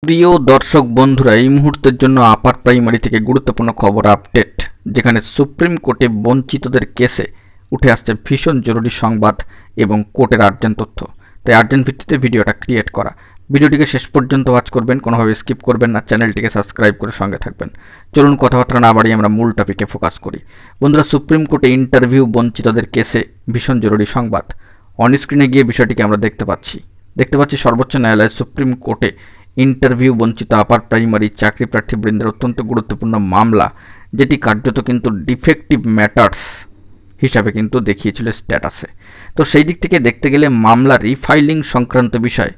প্রিয় দর্শক বন্ধুরা, এই মুহূর্তের জন্য আপার প্রাইমারি থেকে গুরুত্বপূর্ণ খবর আপডেট, যেখানে সুপ্রিম কোর্টে বঞ্চিতদের কেসে উঠে আসছে ভীষণ জরুরি সংবাদ এবং কোর্টের আর্জেন্ট তথ্য। তাই আর্জেন্ট ভিত্তিতে ভিডিওটা ক্রিয়েট করা। ভিডিওটিকে শেষ পর্যন্ত ওয়াচ করবেন, কোনোভাবে স্কিপ করবেন না, চ্যানেলটিকে সাবস্ক্রাইব করে সঙ্গে থাকবেন। চলুন কথাবার্তা না বাড়িয়ে আমরা মূল টপিকে ফোকাস করি। বন্ধুরা, সুপ্রিম কোর্টে ইন্টারভিউ বঞ্চিতদের কেসে ভীষণ জরুরি সংবাদ। অন স্ক্রিনে গিয়ে বিষয়টিকে আমরা দেখতে পাচ্ছি সর্বোচ্চ ন্যায়ালয় সুপ্রিম কোর্টে ইন্টারভিউ বঞ্চিত আপার প্রাইমারি চাকরি প্রার্থীবৃন্দের অত্যন্ত গুরুত্বপূর্ণ মামলা, যেটি কার্যত কিন্তু ডিফেক্টিভ ম্যাটার্স হিসাবে কিন্তু দেখিয়েছিল স্ট্যাটাসে। তো সেই দিক থেকে দেখতে গেলে মামলা রিফাইলিং সংক্রান্ত বিষয়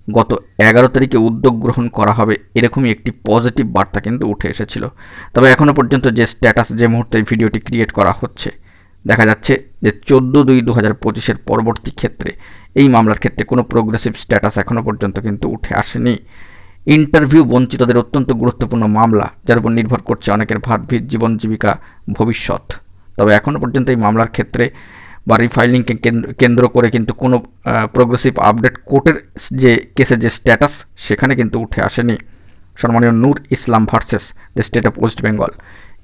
গত 11 তারিখে উদ্যোগ গ্রহণ করা হবে, এরকমই একটি পজিটিভ বার্তা কিন্তু উঠে এসেছিল। তবে এখনও পর্যন্ত যে স্ট্যাটাস, যে মুহূর্তে ভিডিওটি ক্রিয়েট করা হচ্ছে, দেখা যাচ্ছে যে 14/2/2025 পরবর্তী ক্ষেত্রে এই মামলার ক্ষেত্রে কোনো প্রোগ্রেসিভ স্ট্যাটাস এখনও পর্যন্ত কিন্তু উঠে আসেনি। ইন্টারভিউ বঞ্চিতদের অত্যন্ত গুরুত্বপূর্ণ মামলা, যার উপর নির্ভর করছে অনেকের ভাত ভিত, জীবন জীবিকা, ভবিষ্যৎ। তবে এখনও পর্যন্ত এই মামলার ক্ষেত্রে বা রিফাইলিংকে কেন্দ্র করে কিন্তু কোনো প্রোগ্রেসিভ আপডেট কোর্টের যে কেসের যে স্ট্যাটাস, সেখানে কিন্তু উঠে আসেনি। সম্মানীয় Noor Islam versus the state of West Bengal,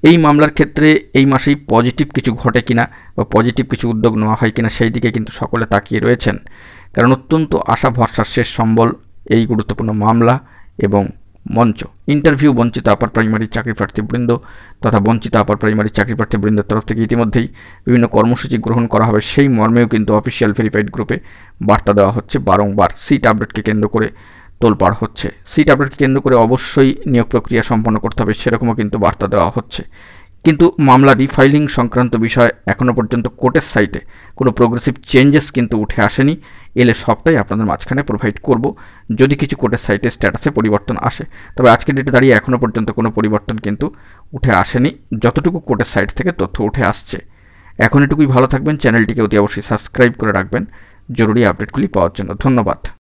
এই মামলার ক্ষেত্রে এই মাসেই পজিটিভ কিছু ঘটে কিনা বা পজিটিভ কিছু উদ্যোগ নেওয়া হয় কিনা, সেই দিকে কিন্তু সকলে তাকিয়ে রয়েছেন। কারণ অত্যন্ত আশা ভরসার শেষ সম্বল এই গুরুত্বপূর্ণ মামলা এবং মঞ্চ। ইন্টারভিউ বঞ্চিত আপার প্রাইমারি চাকরি প্রার্থীবৃন্দ তথা বঞ্চিত আপার প্রাইমারি চাকরি প্রার্থীবৃন্দের তরফ থেকে ইতিমধ্যেই বিভিন্ন কর্মসূচি গ্রহণ করা হবে, সেই মর্মেও কিন্তু অফিসিয়াল ভেরিফাইড গ্রুপে বার্তা দেওয়া হচ্ছে। বারংবার সিট আপডেটকে কেন্দ্র করে তোলপাড় হচ্ছে। সিট আপডেটকে কেন্দ্র করে অবশ্যই নিয়োগ প্রক্রিয়া সম্পন্ন করতে হবে, সেরকমও কিন্তু বার্তা দেওয়া হচ্ছে। কিন্তু মামলা রিফাইলিং সংক্রান্ত বিষয় এখনও পর্যন্ত কোর্টের সাইটে কোনো প্রোগ্রেসিভ চেঞ্জেস কিন্তু উঠে আসেনি। এলে সবটাই আপনাদের মাঝখানে প্রোভাইড করব, যদি কিছু কোর্টের সাইটে স্ট্যাটাসে পরিবর্তন আসে। তবে আজকের ডেটে দাঁড়িয়ে এখনও পর্যন্ত কোনো পরিবর্তন কিন্তু উঠে আসেনি, যতটুকু কোর্টের সাইট থেকে তথ্য উঠে আসছে। এখন এটুকুই, ভালো থাকবেন, চ্যানেলটিকে অতি অবশ্যই সাবস্ক্রাইব করে রাখবেন জরুরি আপডেটগুলি পাওয়ার জন্য। ধন্যবাদ।